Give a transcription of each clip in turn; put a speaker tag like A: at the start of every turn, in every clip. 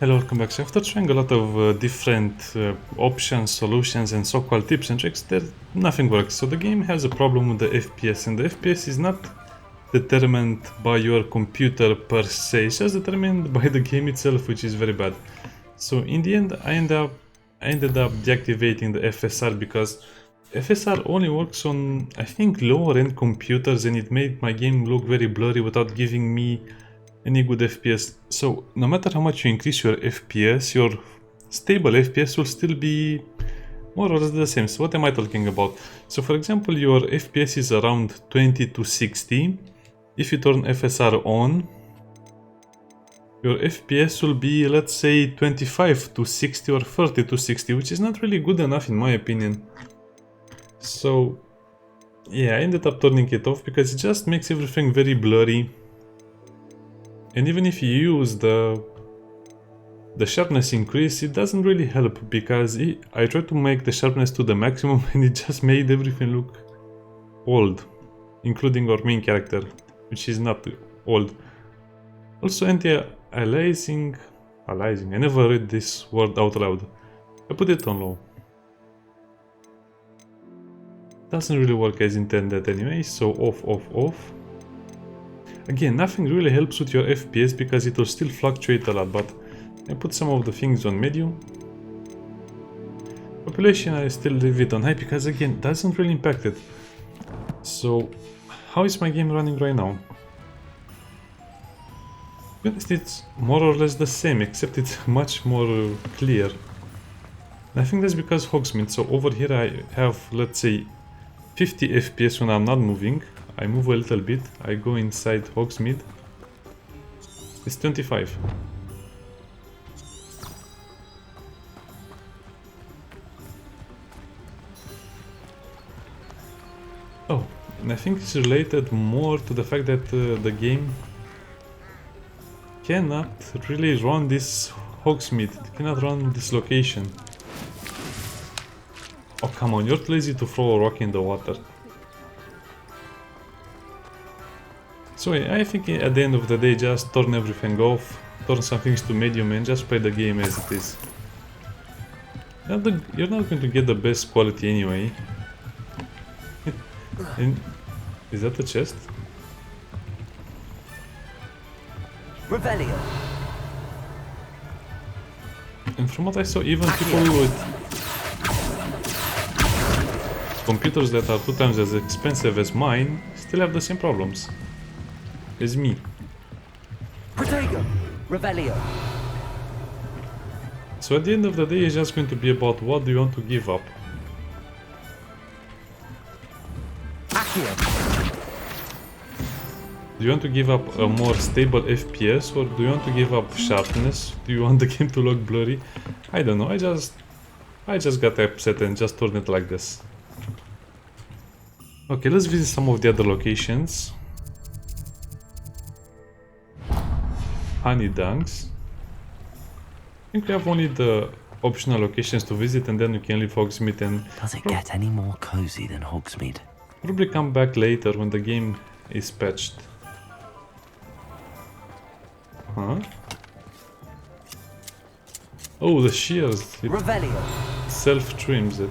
A: Hello, welcome back. So after trying a lot of different options, solutions and so-called tips and tricks, nothing works. So the game has a problem with the FPS, and the FPS is not determined by your computer per se, it's just determined by the game itself, which is very bad. So in the end, I ended up deactivating the FSR because FSR only works on, I think, lower end computers, and it made my game look very blurry without giving me any good FPS. So no matter how much you increase your FPS, your stable FPS will still be more or less the same. So what am I talking about? So for example, your FPS is around 20 to 60. If you turn FSR on, your FPS will be, let's say, 25 to 60 or 30 to 60, which is not really good enough in my opinion. So yeah, I ended up turning it off because it just makes everything very blurry. And even if you use the sharpness increase, it doesn't really help because I tried to make the sharpness to the maximum and it just made everything look old, including our main character, which is not old. Also anti-aliasing, I never read this word out loud. I put it on low. Doesn't really work as intended anyway, so off. Again, nothing really helps with your FPS because it will still fluctuate a lot, but I put some of the things on medium. Population, I still leave it on high because again, it doesn't really impact it. So, how is my game running right now? It's more or less the same, except it's much more clear. And I think that's because Hogsmeade. So over here I have, let's say, 50 FPS when I'm not moving. I move a little bit, I go inside Hogsmeade. It's 25. Oh, and I think it's related more to the fact that the game cannot really run this Hogsmeade, it cannot run this location. Oh come on, you're too lazy to throw a rock in the water. So I think at the end of the day, just turn everything off, turn some things to medium and just play the game as it is. You're not going to get the best quality anyway. And is that the chest?
B: Rebellion.
A: And from what I saw, even people with computers that are 2 times as expensive as mine still have the same problems as me.
B: Protego. Rebellion.
A: So at the end of the day, it's just going to be about what do you want to give up. Do you want to give up a more stable FPS or do you want to give up sharpness? Do you want the game to look blurry? I don't know, I just got upset and just turned it like this. Okay, let's visit some of the other locations. Honey Dunks. I think we have only the optional locations to visit and then we can leave Hogsmeade and...
B: Does it get any more cozy than Hogsmeade?
A: Probably come back later when the game is patched. Huh? Oh, the shears. It self-trims it.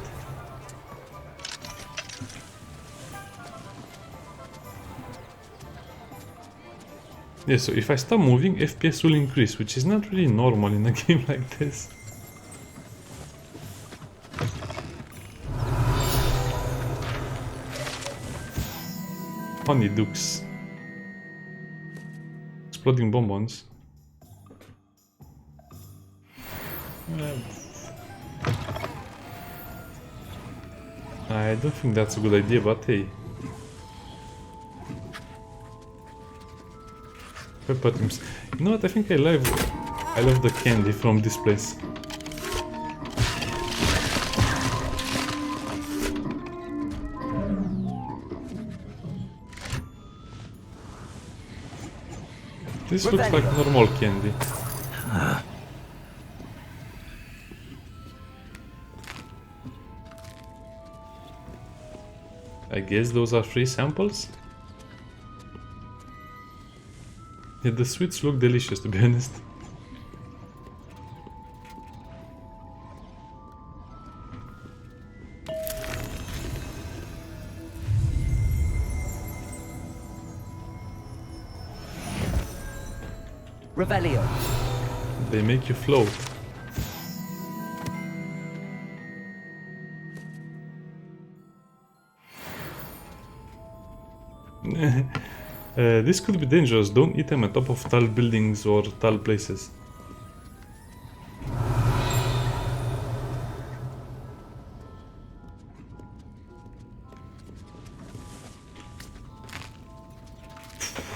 A: Yeah, so if I stop moving, FPS will increase, which is not really normal in a game like this. Honey Dukes. Exploding bonbons. I don't think that's a good idea, but hey. Pepper teams. You know what? I think I love the candy from this place. This looks like normal candy. I guess those are free samples? Yeah, the sweets look delicious, to be honest.
B: Revelio.
A: They make you float. This could be dangerous. Don't eat them on top of tall buildings or tall places.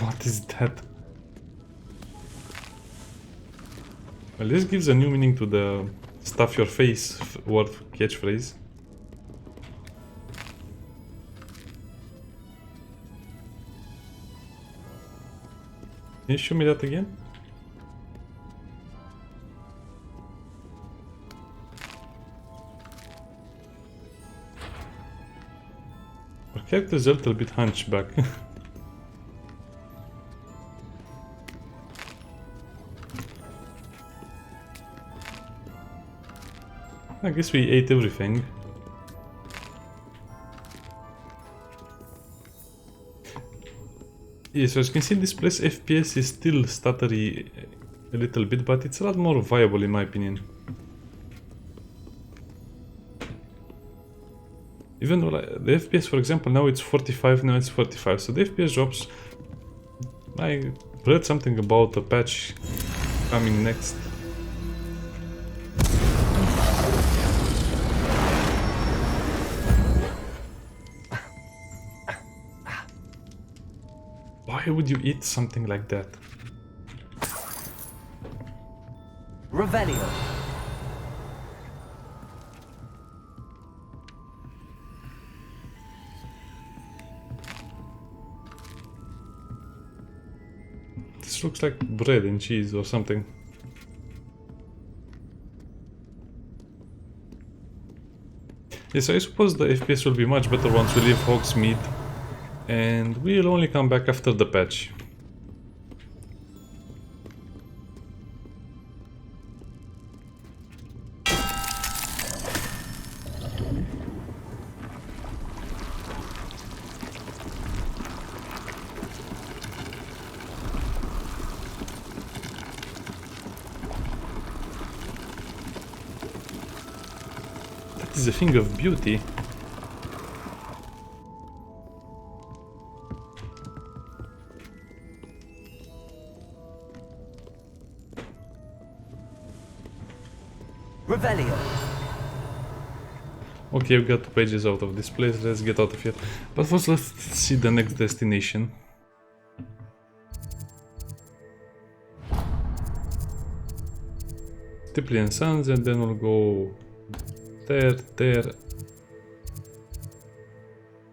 A: What is that? Well, this gives a new meaning to the stuff your face word catchphrase. Can you show me that again? Our character is a little bit hunchback. I guess we ate everything. Yeah, so as you can see in this place, FPS is still stuttery a little bit, but it's a lot more viable in my opinion. Even though the FPS, for example, now it's 45, now it's 45, so the FPS drops. I read something about a patch coming next. Why would you eat something like that?
B: Revelio.
A: This looks like bread and cheese or something. Yes, I suppose the FPS will be much better once we leave Hogsmeade, and we'll only come back after the patch. That is a thing of beauty.
B: Revelio.
A: Okay, we got 2 pages out of this place, let's get out of here. But first let's see the next destination. Tiplian Sands, and then we'll go there.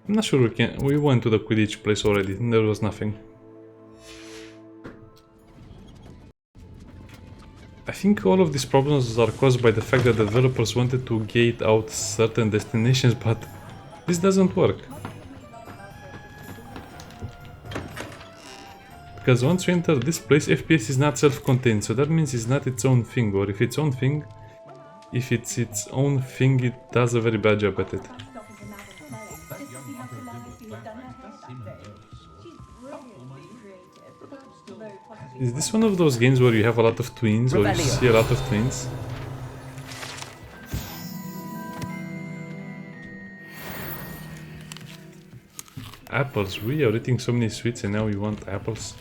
A: I'm not sure we went to the Quidditch place already, and there was nothing. I think all of these problems are caused by the fact that the developers wanted to gate out certain destinations, but this doesn't work. Because once you enter this place, FPS is not self-contained, so that means it's not its own thing, or if it's its own thing, it does a very bad job at it. Is this one of those games where you have a lot of twins, or you see a lot of twins? Apples, we are eating so many sweets and now we want apples.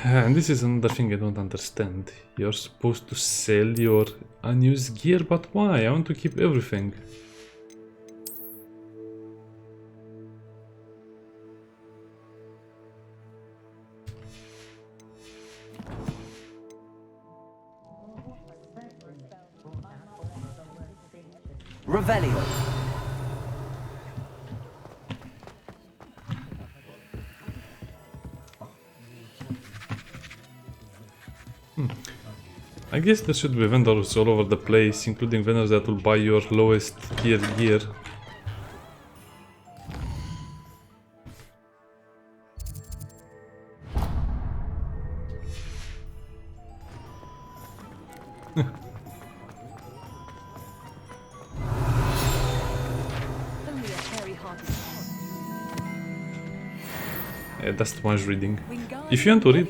A: And this is another thing I don't understand. You're supposed to sell your unused gear, but why? I want to keep everything.
B: Revelio.
A: I guess there should be vendors all over the place, including vendors that will buy your lowest tier gear.
C: Only a hairy-hearted
A: Yeah, that's too much reading. If you want to read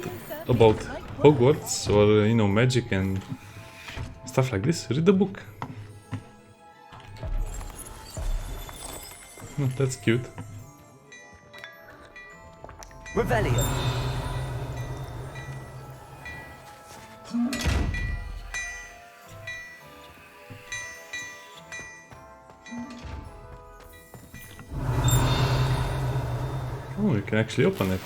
A: about Hogwarts or, you know, magic and stuff like this, read the book. Oh, that's cute.
B: Revelio.
A: Oh, you can actually open it.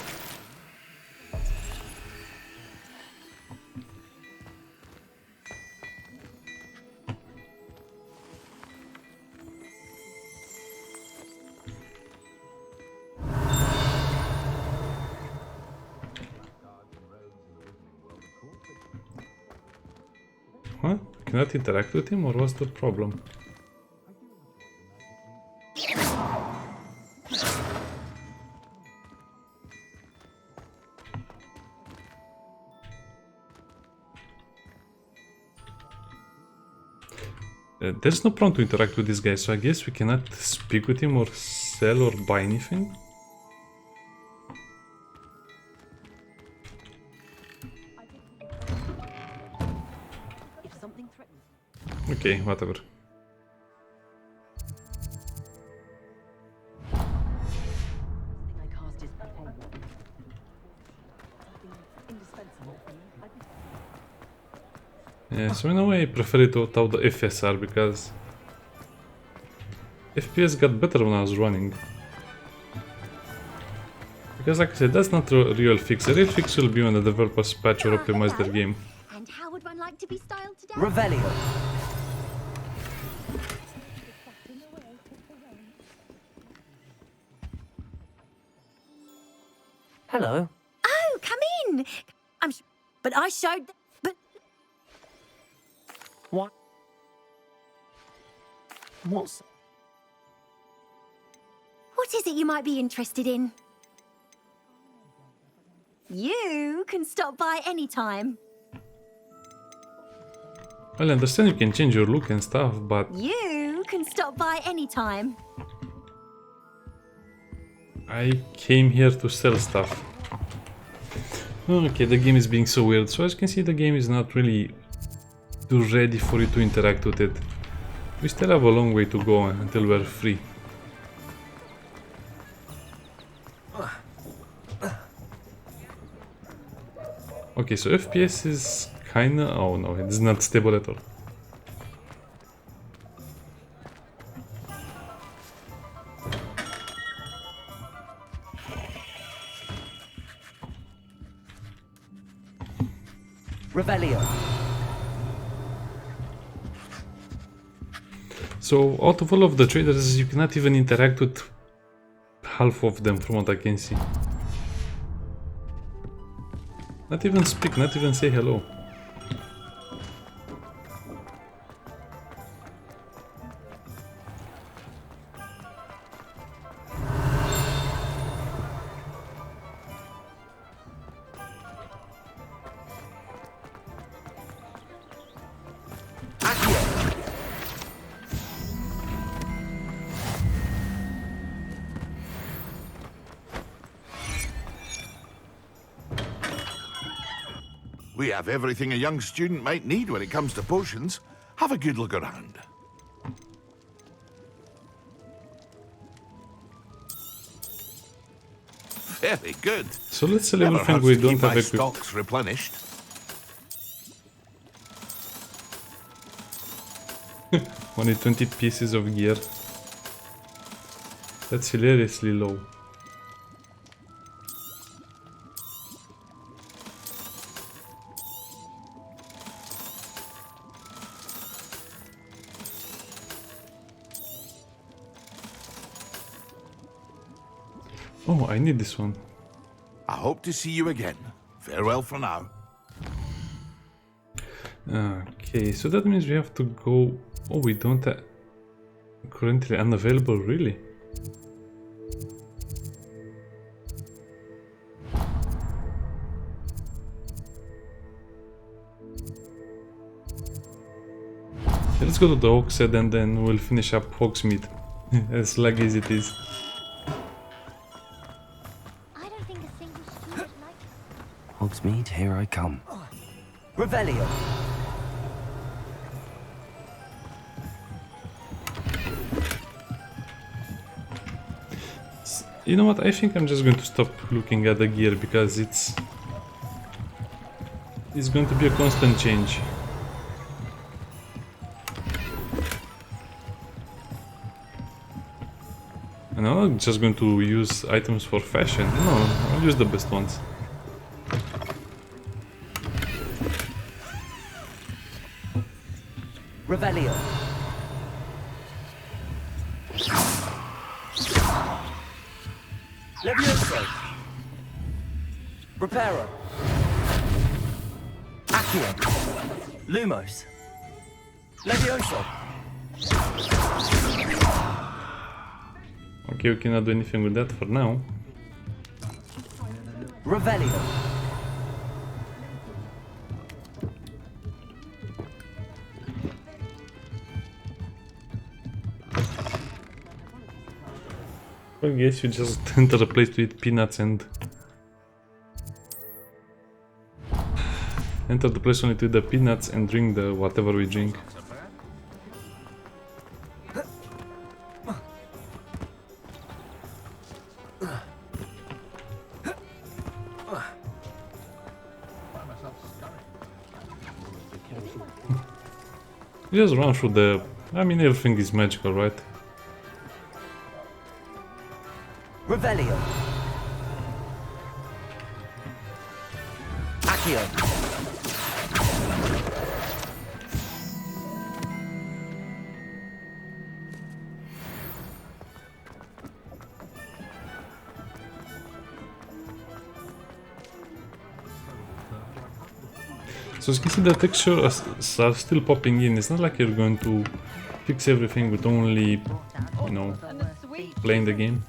A: Huh? Cannot interact with him, or what's the problem? There's no prompt to interact with this guy, so I guess we cannot speak with him or sell or buy anything.
C: if something threatens.
A: Okay, whatever.
C: Thing I cast is behavior. Something indispensable for me.
A: Yeah, so in a way I prefer it without the FSR because FPS got better when I was running. Because like I said, that's not a real fix. The real fix will be when the developers patch or optimize their game.
D: And how would one like to be styled today?
B: Revelio. Hello.
D: Oh, come in. But I showed. But
B: What? What's...
D: what is it you might be interested in? You can stop by any time.
A: Well, I understand you can change your look and stuff, but
D: You can stop by any time.
A: I came here to sell stuff. Okay, the game is being so weird. So as you can see, the game is not really too ready for you to interact with it. We still have a long way to go until we're free. Okay, so FPS is kinda... oh no, it's not stable at all.
B: Revelio.
A: So out of all of the traders, you cannot even interact with half of them from what I can see. Not even speak, not even say hello.
E: We have everything a young student might need when it comes to potions. Have a good look around. Very good.
A: So let's sell everything
E: Never
A: we
E: hurts to
A: don't
E: keep
A: have
E: my
A: equipped.
E: stocks replenished.
A: Only 20 pieces of gear. That's hilariously low. Oh, I need this one.
E: I hope to see you again. Farewell for now.
A: Okay, so that means we have to go... Oh, we don't have... Currently unavailable, really? Let's go to the Hogsmeade and then we'll finish up Hogsmeade. As laggy as it is.
F: I don't think a single student like
B: Hogsmeade, here I come. Revelio.
A: You know what, I think I'm just going to stop looking at the gear because it's going to be a constant change. And I'm not just going to use items for fashion, no, I'll use the best ones.
B: Revelio. Levioso. Reparo. Accio. Lumos. Levioso.
A: Okay, we cannot do anything with that for now.
B: Revelio.
A: I guess you just enter a place to eat peanuts and... Enter the place only to eat the peanuts and drink the whatever we drink. Just run through the... I mean, everything is magical, right?
B: Revelio. Accio.
A: So as you can see, the textures are still popping in. It's not like you're going to fix everything with only, you know, playing the game.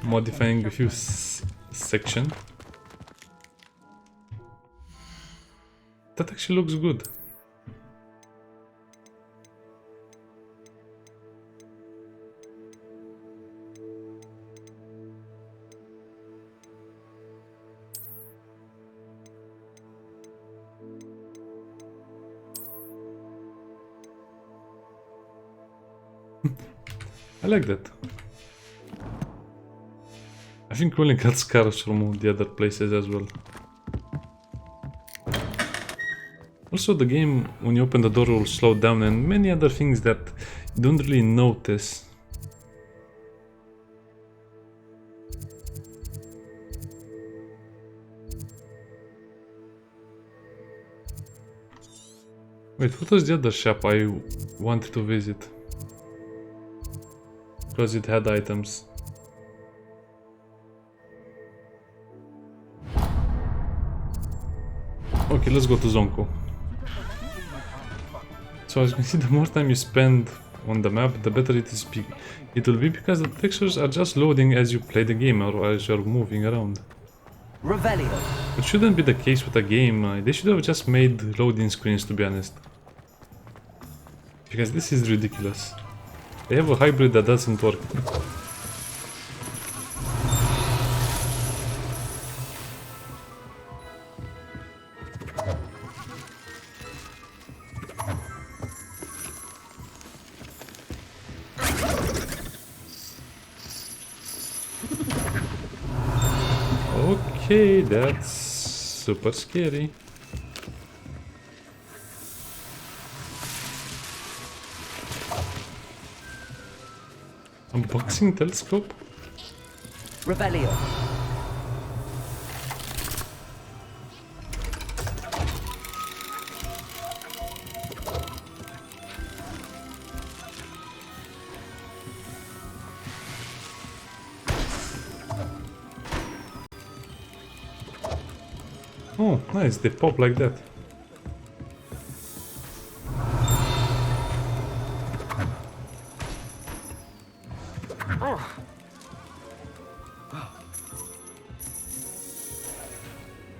A: Modifying a few sections. That actually looks good. I like that. I think we only got scars from the other places as well. Also, the game, when you open the door, will slow down, and many other things that you don't really notice. Wait, what was the other shop I wanted to visit? Because it had items. Okay, let's go to Zonko. So as you can see, the more time you spend on the map, the better it will be, because the textures are just loading as you play the game or as you're moving around.
B: Revelio.
A: It shouldn't be the case with a game. They should have just made loading screens, to be honest. Because this is ridiculous. They have a hybrid that doesn't work. Okay, that's super scary. Unboxing telescope?
B: Revelio.
A: Oh, nice, they pop like that.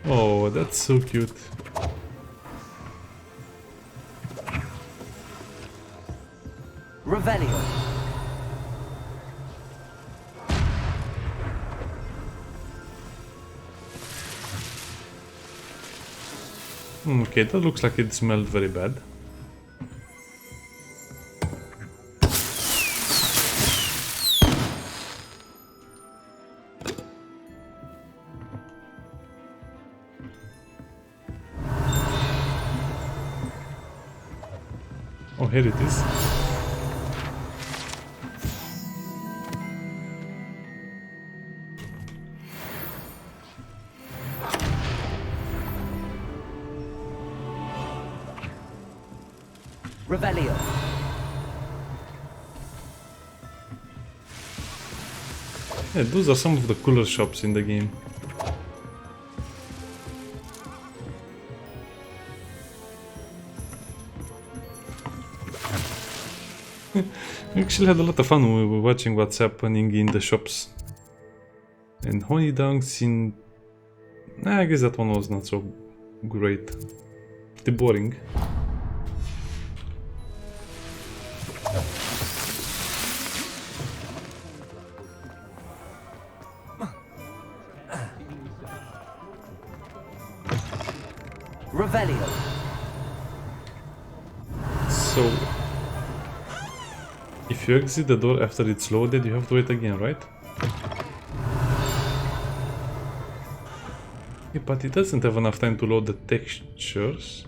A: Oh, that's so cute.
B: Revelio.
A: Okay, that looks like it smelled very bad. Oh, here it is.
B: Revelio.
A: Yeah, those are some of the cooler shops in the game. We actually had a lot of fun when we were watching what's happening in the shops. And honey dunks in... I guess that one was not so great. Pretty boring.
B: Revelio.
A: So... if you exit the door after it's loaded, you have to wait again, right? Yeah, but it doesn't have enough time to load the textures.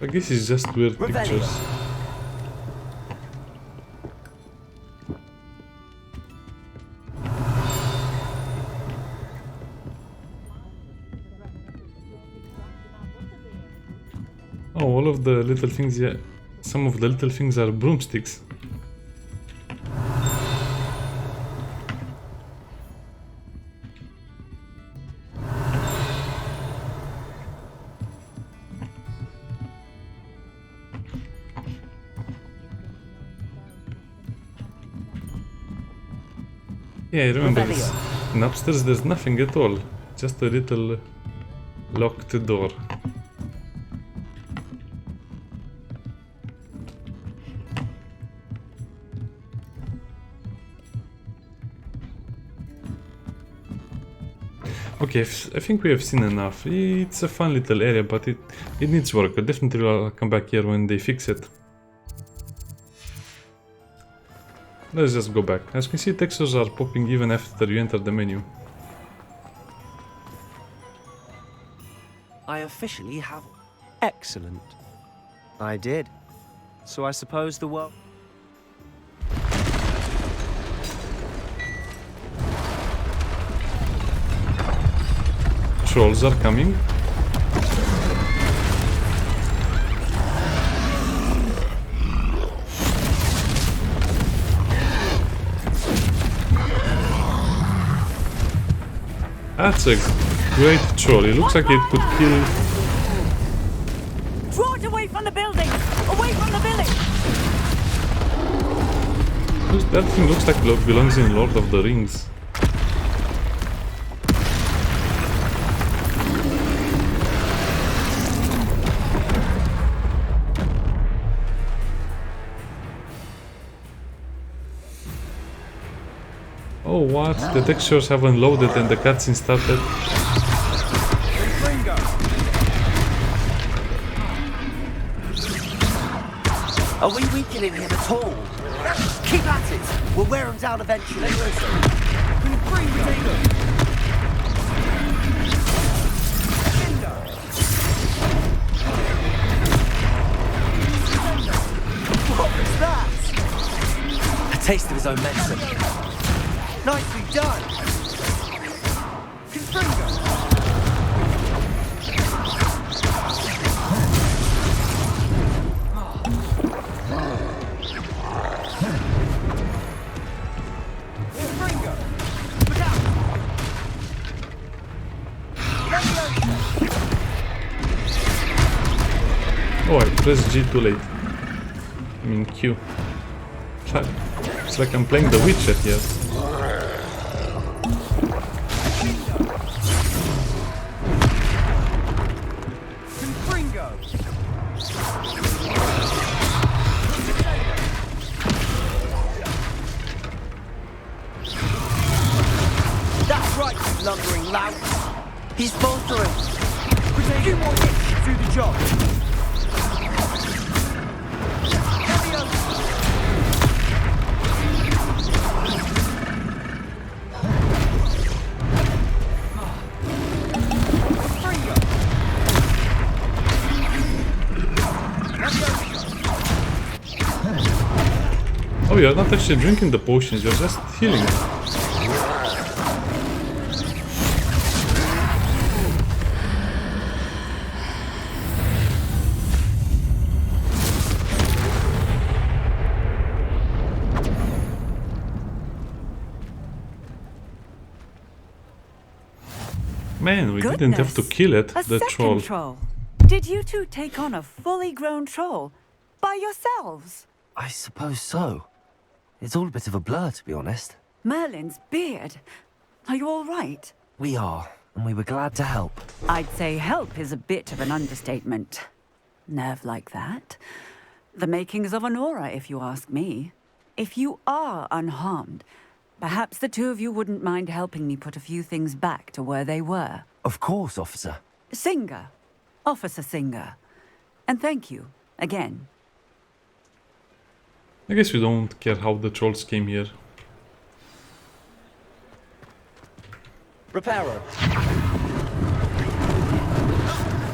A: I guess it's just weird pictures. Oh, all of the little things, yeah. Some of the little things are broomsticks. Yeah, I remember this. And upstairs there's nothing at all. Just a little locked door. Okay, I think we have seen enough. It's a fun little area, but it needs work. I definitely will come back here when they fix it. Let's just go back. As you can see, textures are popping even after you enter the menu.
G: I officially have... Excellent. I did. So I suppose the world...
A: Trolls are coming. That's a great troll. It looks like it could kill...
D: Draw it away from the building! Away from the village!
A: That thing looks like it belongs in Lord of the Rings. Oh, what? The textures haven't loaded and the cutscene started.
B: Are we weakening him at all? Keep at it! We'll wear him down eventually. What was that? A taste of his own medicine. Nicely done! Confringo!
A: press G too late. I mean Q. It's like I'm playing The Witcher here.
B: That's right, you lumbering lout. He's faltering. Few more hits to do the job.
A: Oh, you're not actually drinking the potions, you're just healing it. Man, we didn't have to kill it,
H: A
A: the
H: second
A: troll.
H: Did you two take on a fully grown troll by yourselves?
B: I suppose so. It's all a bit of a blur, to be honest.
H: Merlin's beard. Are you all right?
B: We are, and we were glad to help.
H: I'd say help is a bit of an understatement. Nerve like that. The makings of an aura, if you ask me. If you are unharmed, perhaps the two of you wouldn't mind helping me put a few things back to where they were.
B: Of course, officer.
H: Singer. Officer Singer. And thank you, again.
A: I guess we don't care how the trolls came here.
B: Reparo.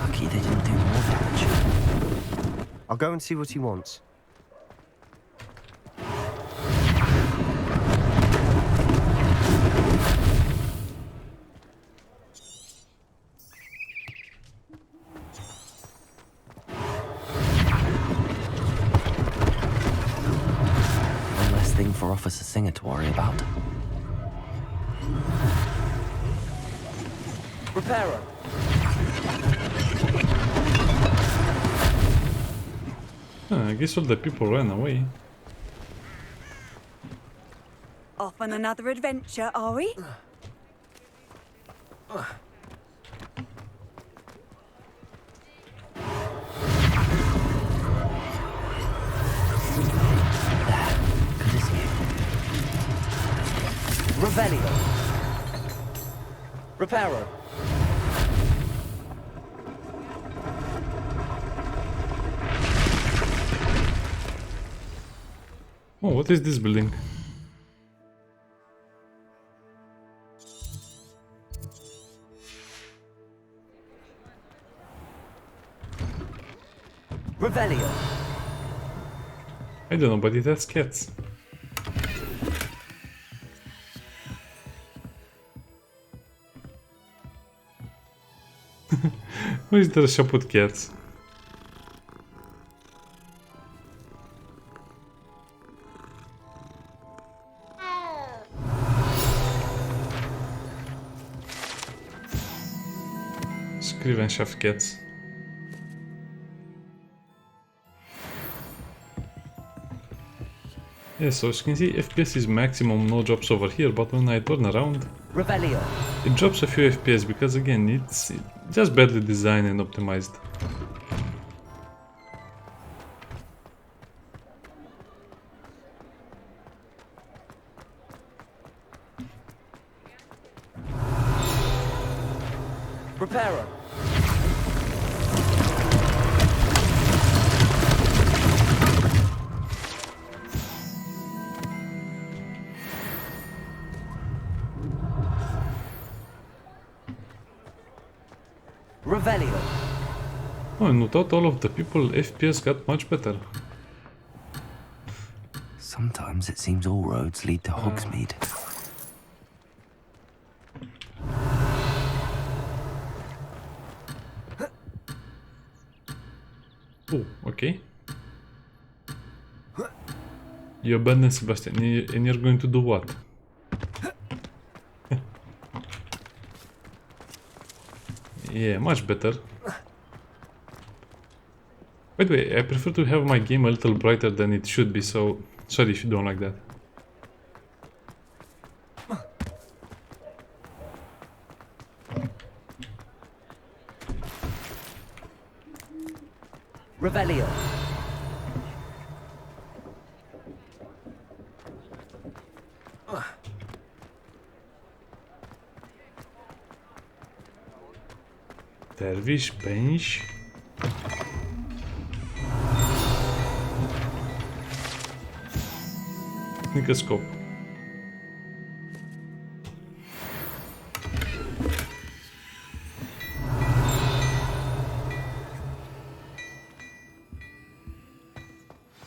B: Lucky they didn't do more damage.
G: I'll go and see what he wants.
B: One less thing for Officer Singer to worry about. Reparo.
A: I guess all the people ran away.
H: Off on another adventure, are we?
B: Good as new. Revelio. Reparo.
A: Oh, what is this building?
B: Revelio.
A: I don't know, but it has cats. Why is there a shop with cats? Scriven chef cats. Yeah, so as you can see, FPS is maximum, no drops over here, but when I turn around,
B: Revelio.
A: it drops a few FPS because again, it's just badly designed and optimized.
B: Reparo. Revelio.
A: Oh, and without all of the people, FPS got much better.
B: Sometimes it seems all roads lead to Hogsmeade.
A: Oh, okay. You abandon Sebastian, and you're going to do what? Yeah, much better. By the way, I prefer to have my game a little brighter than it should be, so sorry if you don't like that.
B: Revelio.
A: Dervish bench. Scope.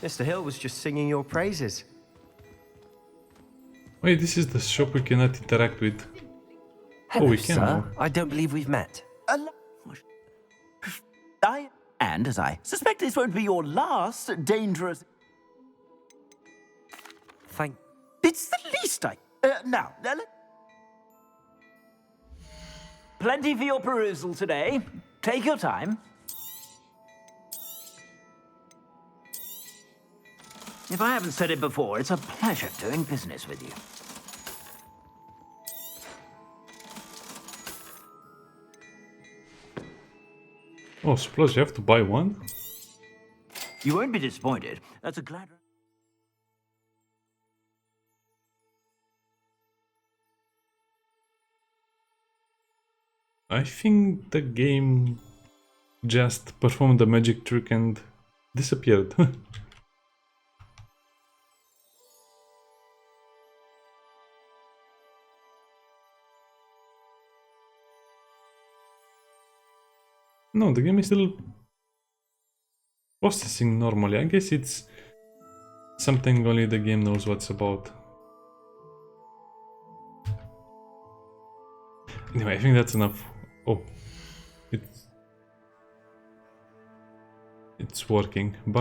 G: Mr. Hill was just singing your praises.
A: Wait, this is the shop we cannot interact with.
B: Hello,
A: we can
B: sir.
A: now.
B: I don't believe we've met. And as I suspect this won't be your last dangerous. Thank. It's the least I. Now, plenty for your perusal today. Take your time. If I haven't said it before, it's a pleasure doing business with you.
A: Oh, suppose you have to buy one?
B: You won't be disappointed. That's a glad.
A: I think the game just performed a magic trick and disappeared. No, the game is still processing normally. I guess it's something only the game knows what's about. Anyway, I think that's enough. Oh, it's working.